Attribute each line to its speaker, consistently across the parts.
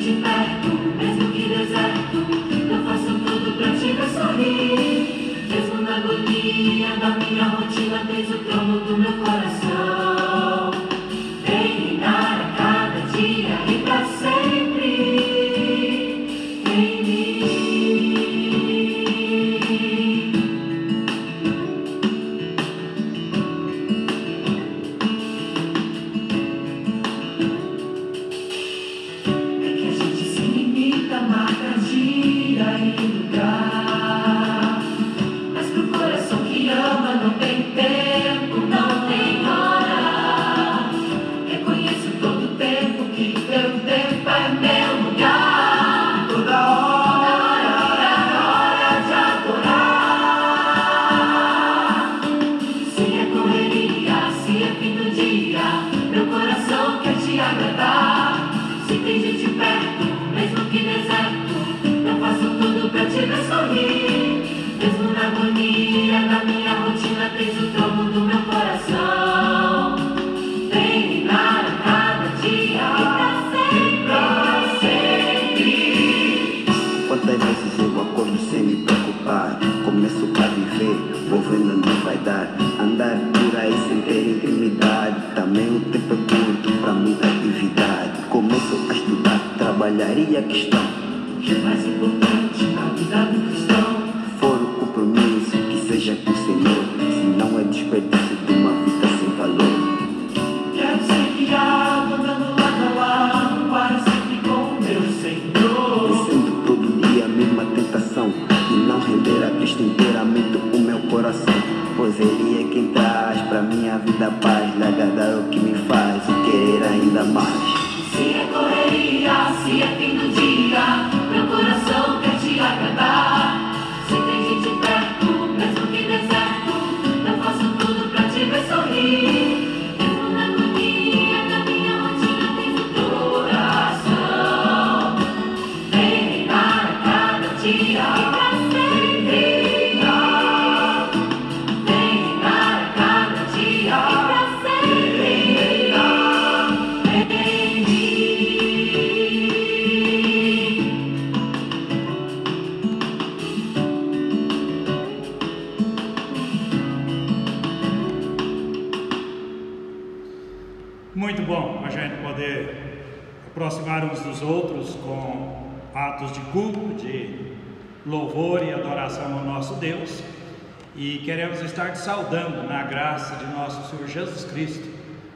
Speaker 1: gente perto, mesmo que deserto, eu faço tudo pra te ver sorrir. Mesmo na agonia da minha rotina, tens o trono do meu coração. Vem reinar a cada dia e pra sempre em mim. Marca dia e lugar, mas pro coração que ama não tem tempo, não tem hora. Reconheço todo o tempo que teu tempo é meu lugar. Toda hora é hora de adorar. Se é correria, se é fim do dia, meu coração quer te agradar. Se tem gente perto, mesmo que deserto, eu faço tudo pra te ver sorrir. Mesmo na agonia da minha rotina, tens o trono do meu coração. Vem reinar a cada dia e pra sempre.
Speaker 2: Quantas vezes eu acordo sem me preocupar, começo a viver, vou vendo onde vai dar. Andar por aí sem ter intimidade, também o tempo é curto pra muita atividade. Começo a estudar, trabalhar e a questão
Speaker 1: que é mais importante na vida do cristão
Speaker 2: for o compromisso, que seja com o Senhor, senão é desperdício de uma vida sem valor.
Speaker 1: Quero ser guiado, andando lado a lado, para sempre com o meu Senhor.
Speaker 2: Vencendo todo dia a mesma tentação, e não render a Cristo inteiramente o meu coração, pois Ele é quem traz pra minha vida paz, lhe agradar o que me faz, o querer ainda mais.
Speaker 1: Se é correria, se é fim do dia, meu coração quer te agradar. Se tem gente perto, mesmo que deserto, eu faço tudo pra te ver sorrir. Mesmo na agonia da minha rotina, tens o teu coração. Vem reinar a cada dia e pra sempre. Vem reinar a cada dia e pra sempre.
Speaker 3: Muito bom a gente poder aproximar uns dos outros com atos de culto, de louvor e adoração ao nosso Deus, e queremos estar te saudando na graça de nosso Senhor Jesus Cristo,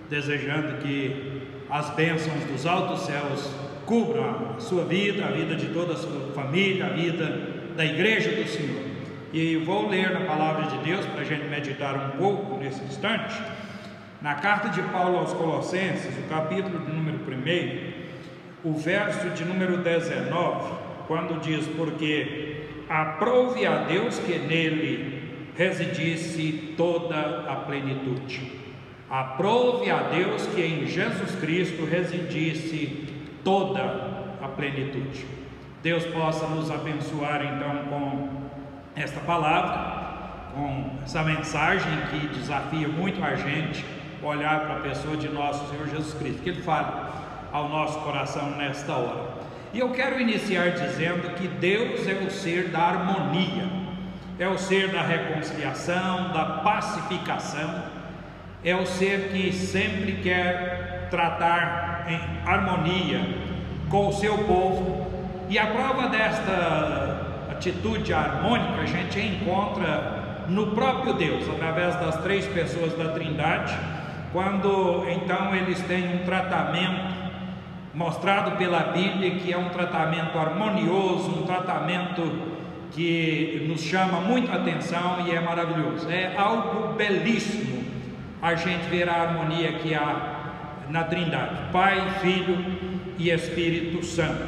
Speaker 3: desejando que as bênçãos dos altos céus cubram a sua vida, a vida de toda a sua família, a vida da igreja do Senhor. E vou ler na palavra de Deus para a gente meditar um pouco nesse instante. Na carta de Paulo aos Colossenses, o capítulo de número 1, o verso de número 19, quando diz: porque aprove a Deus que nele residisse toda a plenitude. Aprove a Deus que em Jesus Cristo residisse toda a plenitude. Deus possa nos abençoar então com esta palavra, com essa mensagem que desafia muito a gente olhar para a pessoa de nosso Senhor Jesus Cristo, que Ele fale ao nosso coração nesta hora. E eu quero iniciar dizendo que Deus é o ser da harmonia, é o ser da reconciliação, da pacificação, é o ser que sempre quer tratar em harmonia com o seu povo. E a prova desta atitude harmônica a gente encontra no próprio Deus, através das três pessoas da Trindade, quando então eles têm um tratamento mostrado pela Bíblia, que é um tratamento harmonioso, um tratamento que nos chama muito a atenção e é maravilhoso. É algo belíssimo a gente ver a harmonia que há na Trindade, Pai, Filho e Espírito Santo.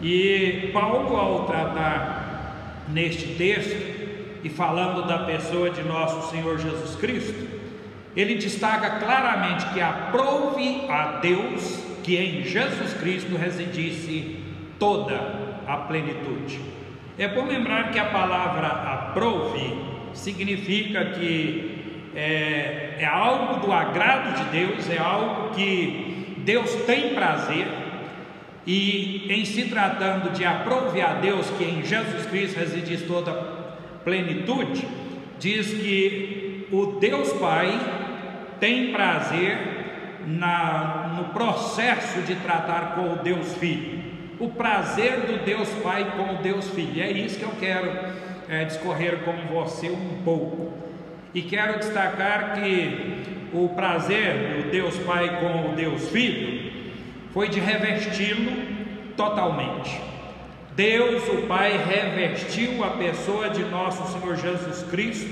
Speaker 3: E Paulo, ao tratar neste texto e falando da pessoa de nosso Senhor Jesus Cristo, ele destaca claramente que aprove a Deus que em Jesus Cristo residisse toda a plenitude. É bom lembrar que a palavra aprove significa que é algo do agrado de Deus, é algo que Deus tem prazer, E em se tratando de aprove a Deus que em Jesus Cristo reside toda plenitude, diz que o Deus Pai tem prazer no processo de tratar com o Deus Filho, o prazer do Deus Pai com o Deus Filho. É isso que eu quero discorrer com você um pouco, e quero destacar que o prazer do Deus Pai com o Deus Filho foi de revesti-lo totalmente. Deus, o Pai, revestiu a pessoa de nosso Senhor Jesus Cristo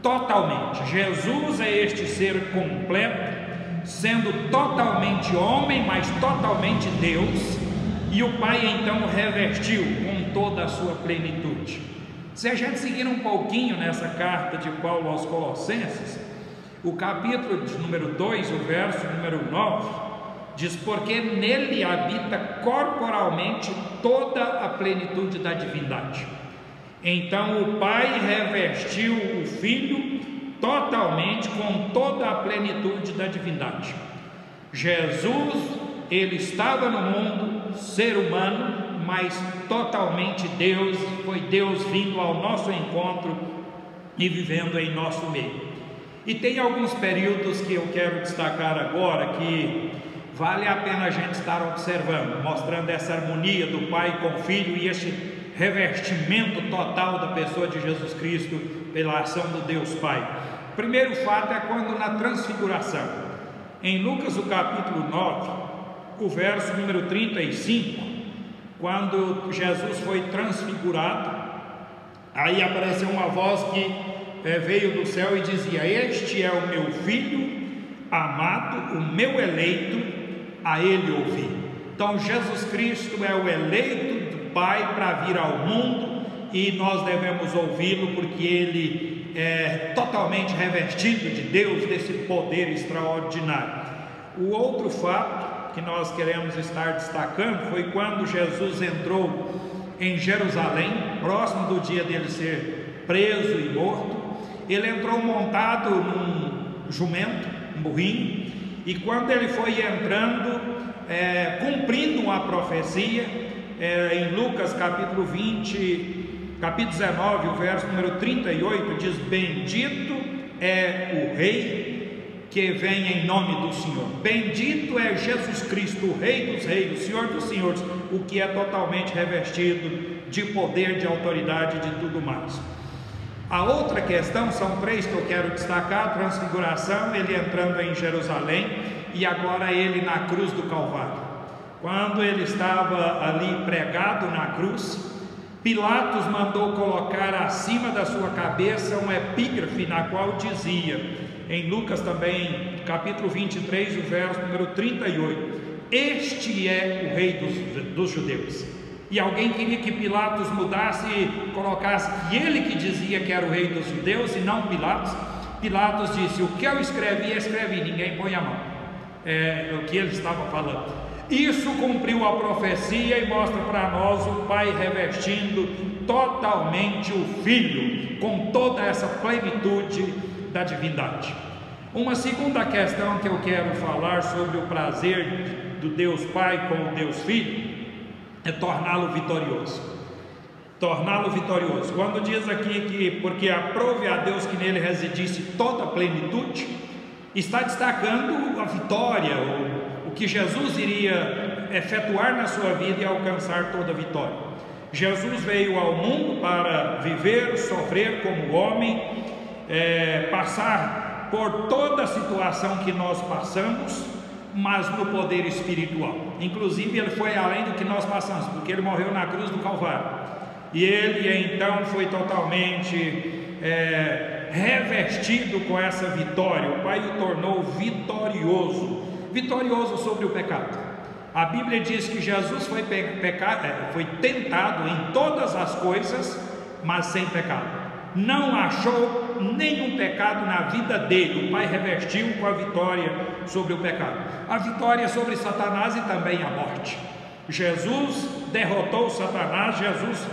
Speaker 3: totalmente. Jesus é este ser completo, sendo totalmente homem, mas totalmente Deus, e o Pai então revestiu com toda a sua plenitude. Se a gente seguir um pouquinho nessa carta de Paulo aos Colossenses, o capítulo de número 2, o verso número 9, diz: porque nele habita corporalmente toda a plenitude da divindade. Então o Pai revestiu o Filho totalmente com toda a plenitude da divindade. Jesus, ele estava no mundo, ser humano, mas totalmente Deus, foi Deus vindo ao nosso encontro e vivendo em nosso meio. E tem alguns períodos que eu quero destacar agora, que vale a pena a gente estar observando, mostrando essa harmonia do Pai com o Filho e esse revestimento total da pessoa de Jesus Cristo pela ação do Deus Pai. O primeiro fato é quando na transfiguração, em Lucas o capítulo 9, o verso número 35, quando Jesus foi transfigurado, aí apareceu uma voz que veio do céu e dizia: este é o meu filho amado, o meu eleito, a ele ouvi. Então Jesus Cristo é o eleito do Pai para vir ao mundo, e nós devemos ouvi-lo, porque ele é totalmente revestido de Deus, desse poder extraordinário. O outro fato que nós queremos estar destacando foi quando Jesus entrou em Jerusalém, próximo do dia dele ser preso e morto. Ele entrou montado num jumento, um burrinho, e quando ele foi entrando, cumprindo a profecia, em Lucas capítulo 20, capítulo 19, o verso número 38, diz: bendito é o Rei que vem em nome do Senhor. Bendito é Jesus Cristo, o Rei dos Reis, o Senhor dos Senhores, o que é totalmente revestido de poder, de autoridade e de tudo mais. A outra questão, são três que eu quero destacar: a transfiguração, ele entrando em Jerusalém, e agora ele na cruz do Calvário. Quando ele estava ali pregado na cruz, Pilatos mandou colocar acima da sua cabeça um epígrafe, na qual dizia, em Lucas também, capítulo 23, o verso número 38, este é o Rei dos judeus. E alguém queria que Pilatos mudasse e colocasse que ele que dizia que era o Rei dos judeus e não Pilatos. Pilatos disse: o que eu escrevi, ninguém põe a mão. É o que ele estava falando. Isso cumpriu a profecia e mostra para nós o Pai revestindo totalmente o Filho com toda essa plenitude da divindade. Uma segunda questão que eu quero falar sobre o prazer do Deus Pai com o Deus Filho é torná-lo vitorioso. Torná-lo vitorioso. Quando diz aqui que porque aprove a Deus que nele residisse toda a plenitude, está destacando a vitória, o que Jesus iria efetuar na sua vida e alcançar toda a vitória. Jesus veio ao mundo para viver, sofrer como homem, passar por toda a situação que nós passamos, mas no poder espiritual. Inclusive ele foi além do que nós passamos, porque ele morreu na cruz do Calvário, e ele então foi totalmente revestido com essa vitória. O Pai o tornou vitorioso, vitorioso sobre o pecado. A Bíblia diz que Jesus foi tentado em todas as coisas, mas sem pecado. Não achou nenhum pecado na vida dele. O Pai revestiu com a vitória sobre o pecado, a vitória sobre Satanás e também a morte. Jesus derrotou Satanás. Jesus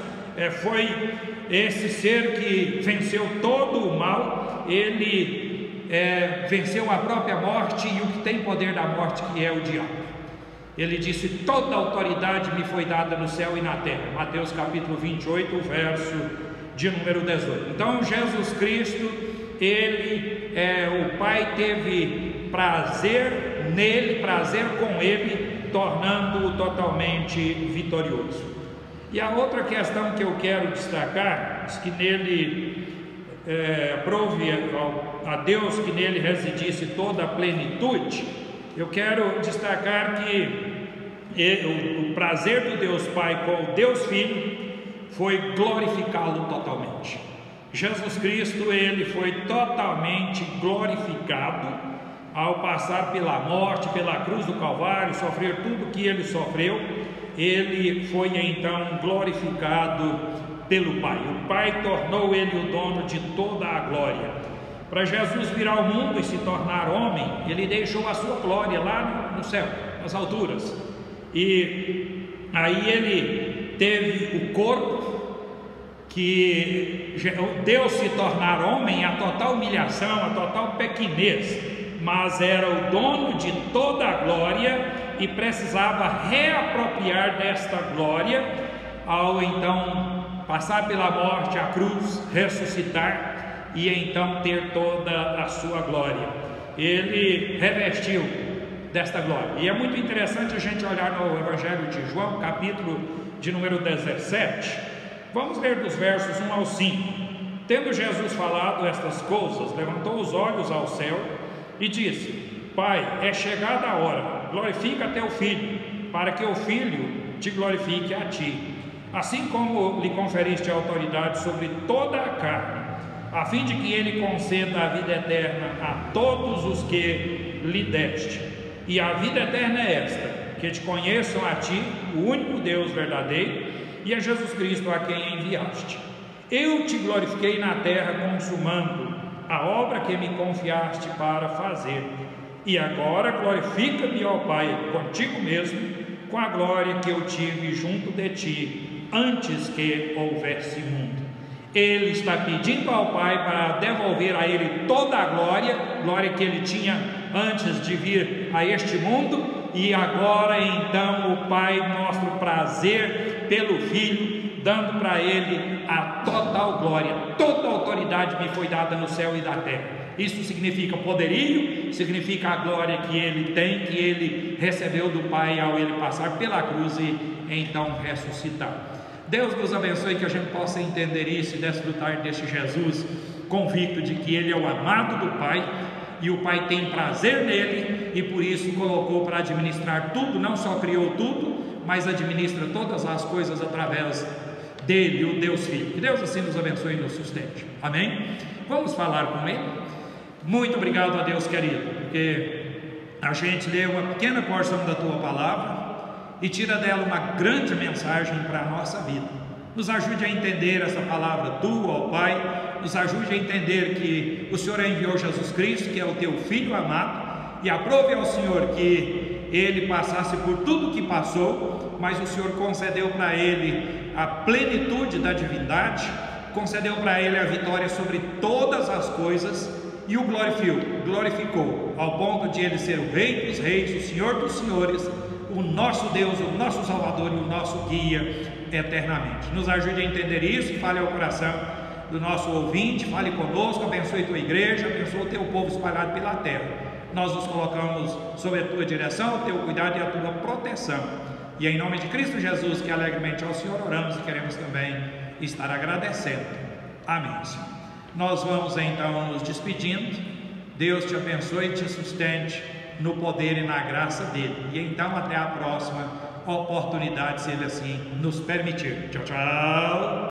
Speaker 3: foi esse ser que venceu todo o mal. Ele venceu a própria morte e o que tem poder da morte, que é o diabo. Ele disse: toda autoridade me foi dada no céu e na terra. Mateus capítulo 28, verso de número 18. Então Jesus Cristo, o Pai teve prazer nele, prazer com ele, tornando-o totalmente vitorioso. E a outra questão que eu quero destacar, diz que nele aprove a Deus que nele residisse toda a plenitude. Eu quero destacar que o prazer do Deus Pai com o Deus Filho foi glorificá-lo totalmente. Jesus Cristo, ele foi totalmente glorificado ao passar pela morte, pela cruz do Calvário, sofrer tudo que ele sofreu. Ele foi então glorificado pelo Pai. O Pai tornou ele o dono de toda a glória. Para Jesus vir ao mundo e se tornar homem, ele deixou a sua glória lá no céu, nas alturas. E aí ele teve o corpo, que Deus se tornar homem, a total humilhação, a total pequenez, mas era o dono de toda a glória e precisava reapropriar desta glória ao então passar pela morte, a cruz, ressuscitar e então ter toda a sua glória. Ele revestiu desta glória. E é muito interessante a gente olhar no Evangelho de João, capítulo de número 17. Vamos ler dos versos 1 ao 5. Tendo Jesus falado estas coisas, levantou os olhos ao céu e disse: Pai, é chegada a hora, glorifica teu Filho, para que o Filho te glorifique a ti, assim como lhe conferiste autoridade sobre toda a carne, a fim de que ele conceda a vida eterna a todos os que lhe deste. E a vida eterna é esta, que te conheçam a ti, o único Deus verdadeiro, e a Jesus Cristo a quem enviaste. Eu te glorifiquei na terra, consumando a obra que me confiaste para fazer. E agora glorifica-me, ó Pai, contigo mesmo, com a glória que eu tive junto de ti, antes que houvesse mundo. Ele está pedindo ao Pai para devolver a ele toda a glória que ele tinha antes de vir a este mundo, e agora então o Pai mostra o prazer pelo Filho, dando para ele a total glória. Toda a autoridade me foi dada no céu e na terra. Isso significa poderio, significa a glória que ele tem, que ele recebeu do Pai ao ele passar pela cruz e então ressuscitar. Deus nos abençoe, que a gente possa entender isso e desfrutar deste Jesus, convicto de que ele é o amado do Pai, e o Pai tem prazer nele, e por isso colocou para administrar tudo. Não só criou tudo, mas administra todas as coisas através dele, o Deus Filho. Que Deus assim nos abençoe e nos sustente. Amém? Vamos falar com ele? Muito obrigado a Deus querido, porque a gente lê uma pequena porção da tua palavra e tira dela uma grande mensagem para a nossa vida. Nos ajude a entender essa palavra tua, ó Pai. Nos ajude a entender que o Senhor enviou Jesus Cristo, que é o teu Filho amado, e aprove ao Senhor que ele passasse por tudo que passou, mas o Senhor concedeu para ele a plenitude da divindade, concedeu para ele a vitória sobre todas as coisas, e o glorificou, ao ponto de ele ser o Rei dos Reis, o Senhor dos Senhores, o nosso Deus, o nosso Salvador e o nosso guia eternamente. Nos ajude a entender isso, fale ao coração do nosso ouvinte, fale conosco, abençoe tua igreja, abençoe o teu povo espalhado pela terra. Nós nos colocamos sob a tua direção, o teu cuidado e a tua proteção. E em nome de Cristo Jesus, que alegremente ao Senhor oramos e queremos também estar agradecendo. Amém, Senhor. Nós vamos então nos despedindo. Deus te abençoe e te sustente no poder e na graça dele. E então até a próxima oportunidade, se ele assim nos permitir. Tchau, tchau.